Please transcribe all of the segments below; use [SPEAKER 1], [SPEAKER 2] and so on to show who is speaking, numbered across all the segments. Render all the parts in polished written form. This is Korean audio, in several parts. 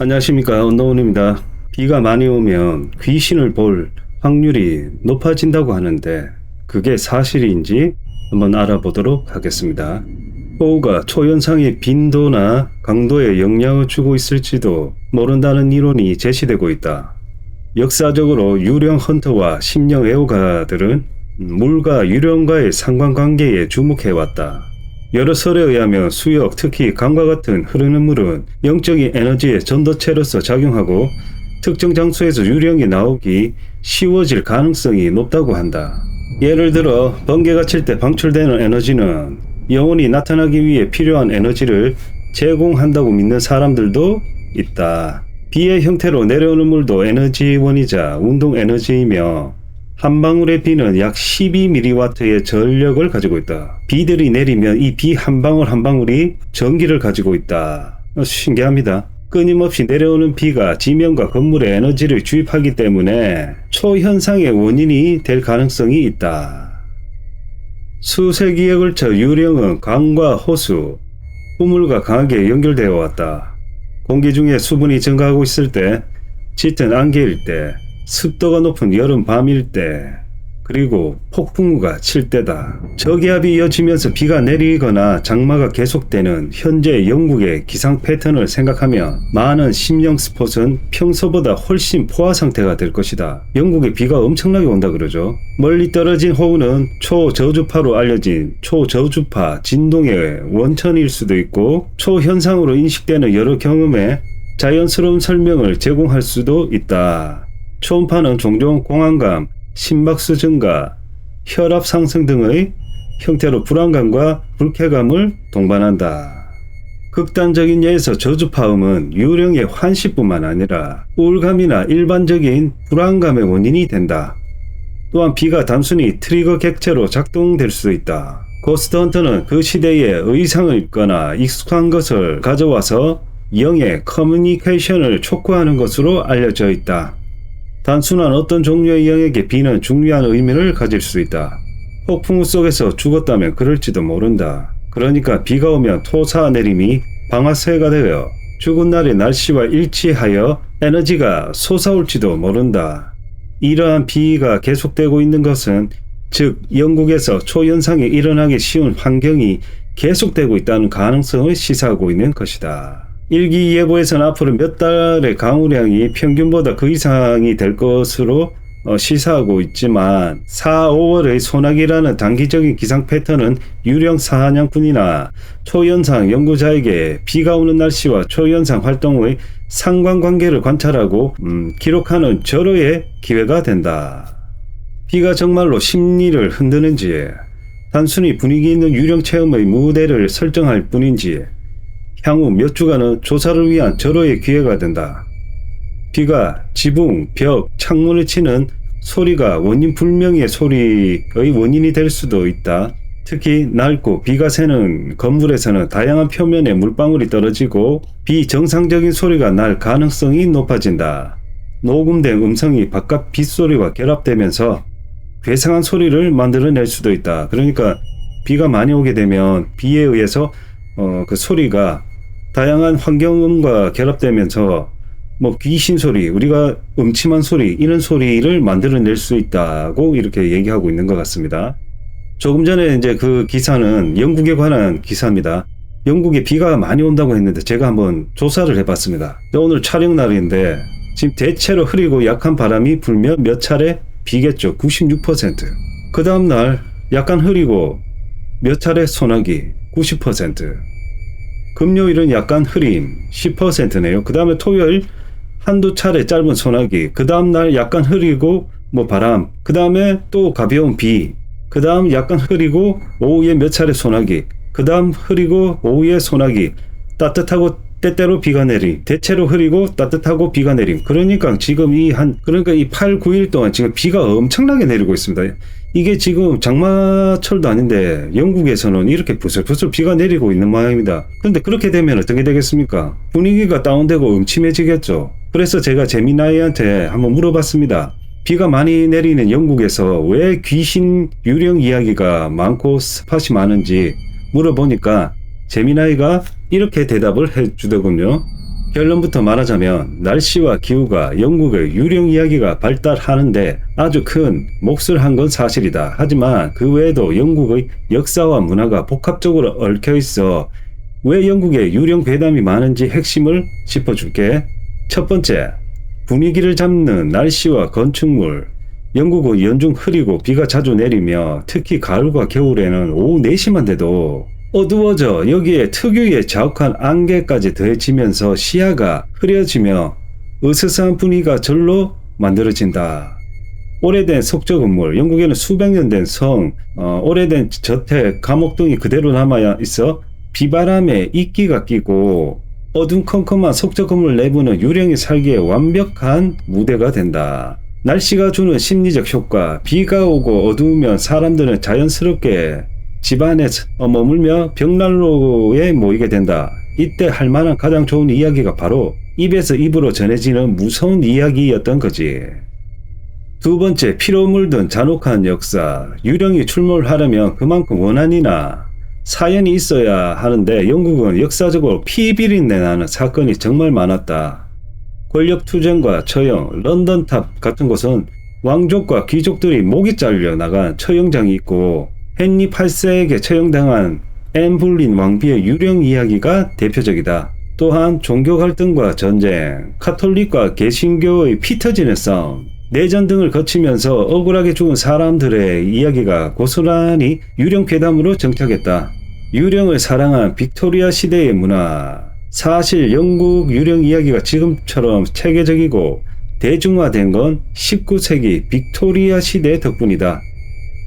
[SPEAKER 1] 안녕하십니까, 언더원입니다. 비가 많이 오면 귀신을 볼 확률이 높아진다고 하는데 그게 사실인지 한번 알아보도록 하겠습니다. 호우가 초현상의 빈도나 강도에 영향을 주고 있을지도 모른다는 이론이 제시되고 있다. 역사적으로 유령 헌터와 심령 애호가들은 물과 유령과의 상관관계에 주목해왔다. 여러 설에 의하면 수역, 특히 강과 같은 흐르는 물은 영적인 에너지의 전도체로서 작용하고 특정 장소에서 유령이 나오기 쉬워질 가능성이 높다고 한다. 예를 들어 번개가 칠 때 방출되는 에너지는 영혼이 나타나기 위해 필요한 에너지를 제공한다고 믿는 사람들도 있다. 비의 형태로 내려오는 물도 에너지원이자 운동 에너지이며 한 방울의 비는 약 12mW의 전력을 가지고 있다. 비들이 내리면 이 비 한 방울 한 방울이 전기를 가지고 있다. 신기합니다. 끊임없이 내려오는 비가 지면과 건물에 에너지를 주입하기 때문에 초현상의 원인이 될 가능성이 있다. 수세기에 걸쳐 유령은 강과 호수, 우물과 강하게 연결되어 왔다. 공기 중에 수분이 증가하고 있을 때, 짙은 안개일 때, 습도가 높은 여름 밤일 때, 그리고 폭풍우가 칠 때다. 저기압이 이어지면서 비가 내리거나 장마가 계속되는 현재 영국의 기상 패턴을 생각하면 많은 심령 스폿은 평소보다 훨씬 포화 상태가 될 것이다. 영국에 비가 엄청나게 온다 그러죠. 멀리 떨어진 호우는 초저주파로 알려진 초저주파 진동의 원천일 수도 있고 초현상으로 인식되는 여러 경험에 자연스러운 설명을 제공할 수도 있다. 초음파는 종종 공황감, 심박수 증가, 혈압 상승 등의 형태로 불안감과 불쾌감을 동반한다. 극단적인 예에서 저주파음은 유령의 환시뿐만 아니라 우울감이나 일반적인 불안감의 원인이 된다. 또한 비가 단순히 트리거 객체로 작동될 수 있다. 고스트 헌터는 그 시대의 의상을 입거나 익숙한 것을 가져와서 영의 커뮤니케이션을 촉구하는 것으로 알려져 있다. 단순한 어떤 종류의 영에게 비는 중요한 의미를 가질 수 있다. 폭풍우 속에서 죽었다면 그럴지도 모른다. 그러니까 비가 오면 토사 내림이 방아쇠가 되어 죽은 날의 날씨와 일치하여 에너지가 솟아올지도 모른다. 이러한 비가 계속되고 있는 것은 즉 영국에서 초현상이 일어나기 쉬운 환경이 계속되고 있다는 가능성을 시사하고 있는 것이다. 일기예보에서는 앞으로 몇 달의 강우량이 평균보다 그 이상이 될 것으로 시사하고 있지만 4, 5월의 소나기라는 단기적인 기상 패턴은 유령 사냥꾼이나 초현상 연구자에게 비가 오는 날씨와 초현상 활동의 상관관계를 관찰하고 기록하는 절호의 기회가 된다. 비가 정말로 심리를 흔드는지 단순히 분위기 있는 유령 체험의 무대를 설정할 뿐인지 향후 몇 주간은 조사를 위한 절호의 기회가 된다. 비가 지붕, 벽, 창문을 치는 소리가 원인 불명의 소리의 원인이 될 수도 있다. 특히 낡고 비가 새는 건물에서는 다양한 표면에 물방울이 떨어지고 비정상적인 소리가 날 가능성이 높아진다. 녹음된 음성이 바깥 빗소리와 결합되면서 괴상한 소리를 만들어낼 수도 있다. 그러니까 비가 많이 오게 되면 비에 의해서 그 소리가 다양한 환경음과 결합되면서 귀신 소리, 우리가 음침한 소리, 이런 소리를 만들어낼 수 있다고 이렇게 얘기하고 있는 것 같습니다. 조금 전에 이제 그 기사는 영국에 관한 기사입니다. 영국에 비가 많이 온다고 했는데 제가 한번 조사를 해봤습니다. 오늘 촬영 날인데 지금 대체로 흐리고 약한 바람이 불며 몇 차례 비겠죠. 96%. 그 다음날 약간 흐리고 몇 차례 소나기 90%. 금요일은 약간 흐림 10%네요. 그 다음에 토요일 한두 차례 짧은 소나기, 그 다음날 약간 흐리고 바람, 그 다음에 또 가벼운 비, 그 다음 약간 흐리고 오후에 몇 차례 소나기, 그 다음 흐리고 오후에 소나기, 따뜻하고 때때로 비가 내림, 대체로 흐리고 따뜻하고 비가 내림. 그러니까 지금 이 8, 9일 동안 지금 비가 엄청나게 내리고 있습니다. 이게 지금 장마철도 아닌데 영국에서는 이렇게 부슬부슬 비가 내리고 있는 모양입니다. 그런데 그렇게 되면 어떻게 되겠습니까? 분위기가 다운되고 음침해지겠죠. 그래서 제가 재미나이한테 한번 물어봤습니다. 비가 많이 내리는 영국에서 왜 귀신 유령 이야기가 많고 스팟이 많은지 물어보니까 재미나이가 이렇게 대답을 해주더군요. 결론부터 말하자면 날씨와 기후가 영국의 유령 이야기가 발달하는데 아주 큰 몫을 한 건 사실이다. 하지만 그 외에도 영국의 역사와 문화가 복합적으로 얽혀 있어 왜 영국에 유령 괴담이 많은지 핵심을 짚어줄게. 첫 번째, 분위기를 잡는 날씨와 건축물. 영국은 연중 흐리고 비가 자주 내리며 특히 가을과 겨울에는 오후 4시만 돼도 어두워져 여기에 특유의 자욱한 안개까지 더해지면서 시야가 흐려지며 으스스한 분위기가 절로 만들어진다. 오래된 석조 건물, 영국에는 수백 년 된 성, 오래된 저택, 감옥 등이 그대로 남아 있어 비바람에 이끼가 끼고 어둠컴컴한 석조 건물 내부는 유령이 살기에 완벽한 무대가 된다. 날씨가 주는 심리적 효과, 비가 오고 어두우면 사람들은 자연스럽게 집안에 머물며 벽난로에 모이게 된다. 이때 할 만한 가장 좋은 이야기가 바로 입에서 입으로 전해지는 무서운 이야기였던 거지. 두 번째, 피로 물든 잔혹한 역사. 유령이 출몰하려면 그만큼 원한이나 사연이 있어야 하는데 영국은 역사적으로 피비린내 나는 사건이 정말 많았다. 권력투쟁과 처형, 런던탑 같은 곳은 왕족과 귀족들이 목이 잘려 나간 처형장이 있고 헨리 8세에게 처형당한 앤 불린 왕비의 유령 이야기가 대표적이다. 또한 종교 갈등과 전쟁, 카톨릭과 개신교의 피 터지는 싸움, 내전 등을 거치면서 억울하게 죽은 사람들의 이야기가 고스란히 유령 괴담으로 정착했다. 유령을 사랑한 빅토리아 시대의 문화. 사실 영국 유령 이야기가 지금처럼 체계적이고 대중화된 건 19세기 빅토리아 시대 덕분이다.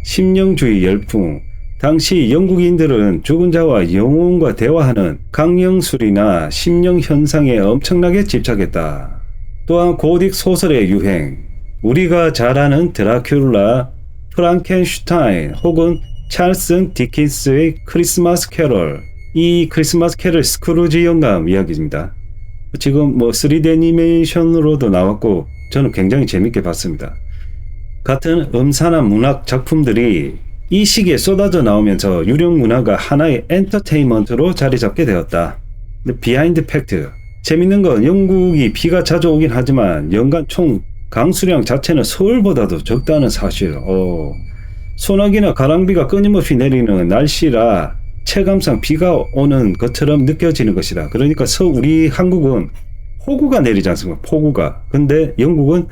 [SPEAKER 1] 심령주의 열풍. 당시 영국인들은 죽은 자와 영혼과 대화하는 강령술이나 심령 현상에 엄청나게 집착했다. 또한 고딕 소설의 유행. 우리가 잘 아는 드라큘라, 프랑켄슈타인 혹은 찰스 디킨스의 크리스마스 캐럴. 이 크리스마스 캐럴 스크루지 영감 이야기입니다. 지금 3D 애니메이션으로도 나왔고 저는 굉장히 재밌게 봤습니다. 같은 음산한 문학 작품들이 이 시기에 쏟아져 나오면서 유령 문화가 하나의 엔터테인먼트로 자리 잡게 되었다. 비하인드 팩트. 재밌는 건 영국이 비가 자주 오긴 하지만 연간 총 강수량 자체는 서울보다도 적다는 사실. 소나기나 가랑비가 끊임없이 내리는 날씨라 체감상 비가 오는 것처럼 느껴지는 것이다. 그러니까 우리 한국은 폭우가 내리지 않습니까? 폭우가. 근데 영국은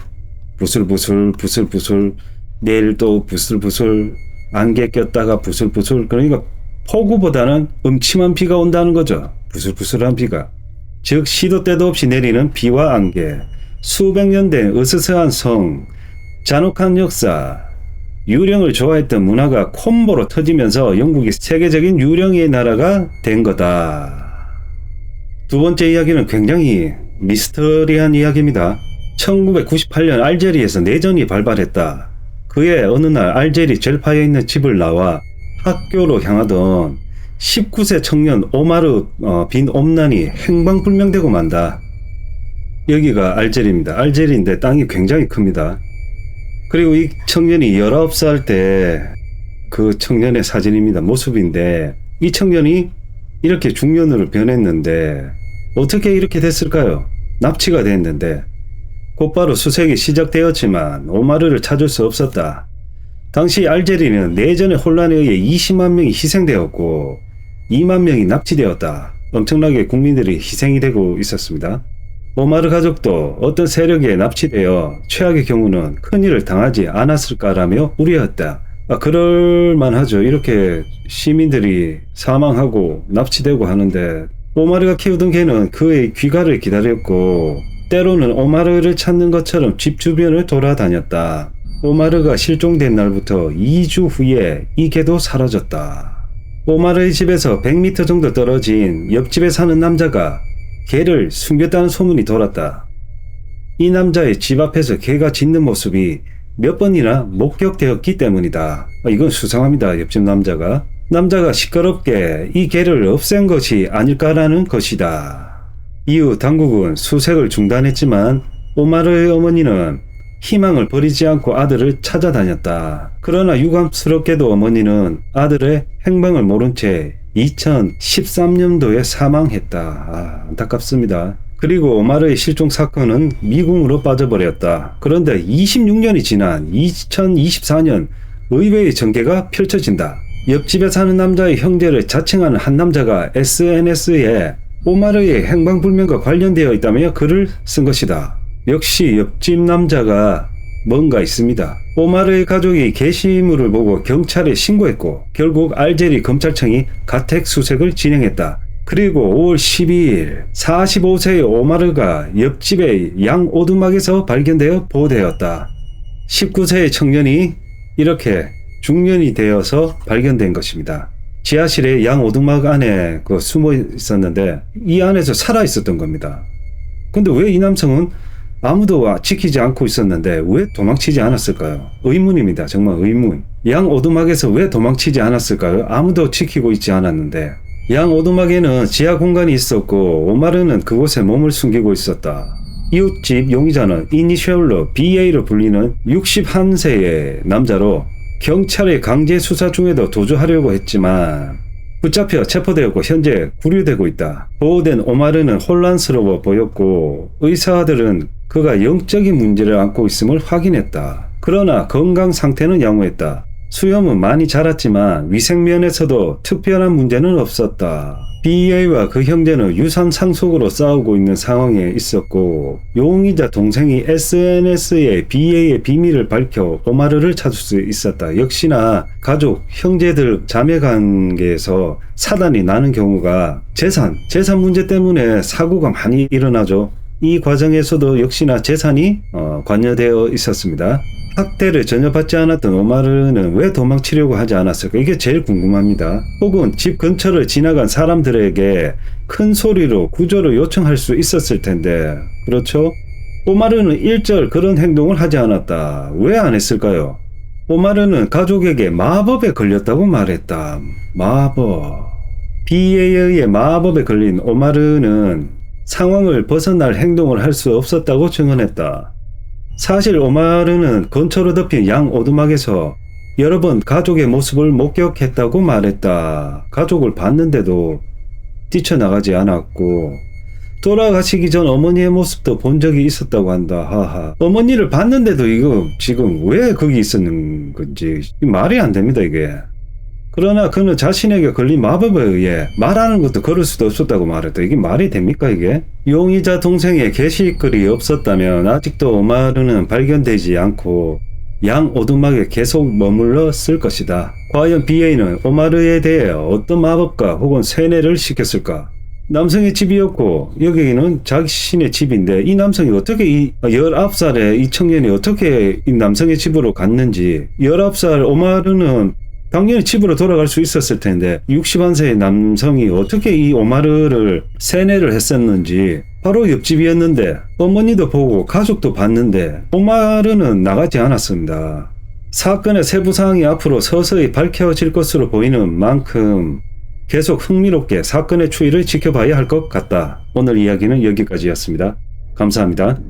[SPEAKER 1] 부슬부슬 부슬부슬, 내일 또 부슬부슬, 안개 꼈다가 부슬부슬. 그러니까 폭우보다는 음침한 비가 온다는 거죠. 부슬부슬한 비가. 즉 시도 때도 없이 내리는 비와 안개, 수백 년 된 으스스한 성, 잔혹한 역사, 유령을 좋아했던 문화가 콤보로 터지면서 영국이 세계적인 유령의 나라가 된 거다. 두 번째 이야기는 굉장히 미스터리한 이야기입니다. 1998년 알제리에서 내전이 발발했다. 그해 어느 날 알제리 젤파에 있는 집을 나와 학교로 향하던 19세 청년 오마르 빈 옴난이 행방불명되고 만다. 여기가 알제리입니다. 알제리인데 땅이 굉장히 큽니다. 그리고 이 청년이 19살 때 그 청년의 사진입니다. 모습인데 이 청년이 이렇게 중년으로 변했는데 어떻게 이렇게 됐을까요? 납치가 됐는데 곧바로 수색이 시작되었지만 오마르를 찾을 수 없었다. 당시 알제리는 내전의 혼란에 의해 20만 명이 희생되었고 2만 명이 납치되었다. 엄청나게 국민들이 희생이 되고 있었습니다. 오마르 가족도 어떤 세력에 납치되어 최악의 경우는 큰일을 당하지 않았을까라며 우려했다. 그럴만하죠. 이렇게 시민들이 사망하고 납치되고 하는데 오마르가 키우던 개는 그의 귀가를 기다렸고 때로는 오마르를 찾는 것처럼 집 주변을 돌아다녔다. 오마르가 실종된 날부터 2주 후에 이 개도 사라졌다. 오마르의 집에서 100m 정도 떨어진 옆집에 사는 남자가 개를 숨겼다는 소문이 돌았다. 이 남자의 집 앞에서 개가 짖는 모습이 몇 번이나 목격되었기 때문이다. 이건 수상합니다. 옆집 남자가 시끄럽게 이 개를 없앤 것이 아닐까라는 것이다. 이후 당국은 수색을 중단했지만 오마르의 어머니는 희망을 버리지 않고 아들을 찾아다녔다. 그러나 유감스럽게도 어머니는 아들의 행방을 모른 채 2013년도에 사망했다. 안타깝습니다. 그리고 오마르의 실종 사건은 미궁으로 빠져버렸다. 그런데 26년이 지난 2024년 의외의 전개가 펼쳐진다. 옆집에 사는 남자의 형제를 자칭하는 한 남자가 SNS에 오마르의 행방불명과 관련되어 있다며 글을 쓴 것이다. 역시 옆집 남자가 뭔가 있습니다. 오마르의 가족이 게시물을 보고 경찰에 신고했고 결국 알제리 검찰청이 가택 수색을 진행했다. 그리고 5월 12일 45세의 오마르가 옆집의 양 오두막에서 발견되어 보호되었다. 19세의 청년이 이렇게 중년이 되어서 발견된 것입니다. 지하실에 양 오두막 안에 숨어 있었는데 이 안에서 살아 있었던 겁니다. 근데 왜 이 남성은 아무도 지키지 않고 있었는데 왜 도망치지 않았을까요? 의문입니다. 정말 의문. 양 오두막에서 왜 도망치지 않았을까요? 아무도 지키고 있지 않았는데. 양 오두막에는 지하 공간이 있었고 오마르는 그곳에 몸을 숨기고 있었다. 이웃집 용의자는 이니셜로 BA로 불리는 61세의 남자로 경찰의 강제 수사 중에도 도주하려고 했지만 붙잡혀 체포되었고 현재 구류되고 있다. 보호된 오마르는 혼란스러워 보였고 의사들은 그가 영적인 문제를 안고 있음을 확인했다. 그러나 건강 상태는 양호했다. 수염은 많이 자랐지만 위생면에서도 특별한 문제는 없었다. BA와 그 형제는 유산 상속으로 싸우고 있는 상황에 있었고 용의자 동생이 SNS에 BA의 비밀을 밝혀 오마르를 찾을 수 있었다. 역시나 가족, 형제들 자매관계에서 사단이 나는 경우가 재산 문제 때문에 사고가 많이 일어나죠. 이 과정에서도 역시나 재산이 관여되어 있었습니다. 학대를 전혀 받지 않았던 오마르는 왜 도망치려고 하지 않았을까? 이게 제일 궁금합니다. 혹은 집 근처를 지나간 사람들에게 큰 소리로 구조를 요청할 수 있었을 텐데, 그렇죠? 오마르는 일절 그런 행동을 하지 않았다. 왜 안 했을까요? 오마르는 가족에게 마법에 걸렸다고 말했다. 마법. BA에 의해 마법에 걸린 오마르는 상황을 벗어날 행동을 할 수 없었다고 증언했다. 사실 오마르는 건초로 덮인 양 오두막에서 여러 번 가족의 모습을 목격했다고 말했다. 가족을 봤는데도 뛰쳐나가지 않았고 돌아가시기 전 어머니의 모습도 본 적이 있었다고 한다. 하하. 어머니를 봤는데도 이거 지금 왜 거기 있었는 건지 말이 안 됩니다 이게. 그러나 그는 자신에게 걸린 마법에 의해 말하는 것도 걸을 수도 없었다고 말했다. 이게 말이 됩니까 이게? 용의자 동생의 게시글이 없었다면 아직도 오마르는 발견되지 않고 양 오두막에 계속 머물렀을 것이다. 과연 BA는 오마르에 대해 어떤 마법과 혹은 세뇌를 시켰을까? 남성의 집이었고 여기는 자신의 집인데 이 남성이 어떻게 19살의 이 청년이 어떻게 이 남성의 집으로 갔는지 19살 오마르는 당연히 집으로 돌아갈 수 있었을 텐데 61세의 남성이 어떻게 이 오마르를 세뇌를 했었는지 바로 옆집이었는데 어머니도 보고 가족도 봤는데 오마르는 나가지 않았습니다. 사건의 세부 사항이 앞으로 서서히 밝혀질 것으로 보이는 만큼 계속 흥미롭게 사건의 추이를 지켜봐야 할 것 같다. 오늘 이야기는 여기까지였습니다. 감사합니다.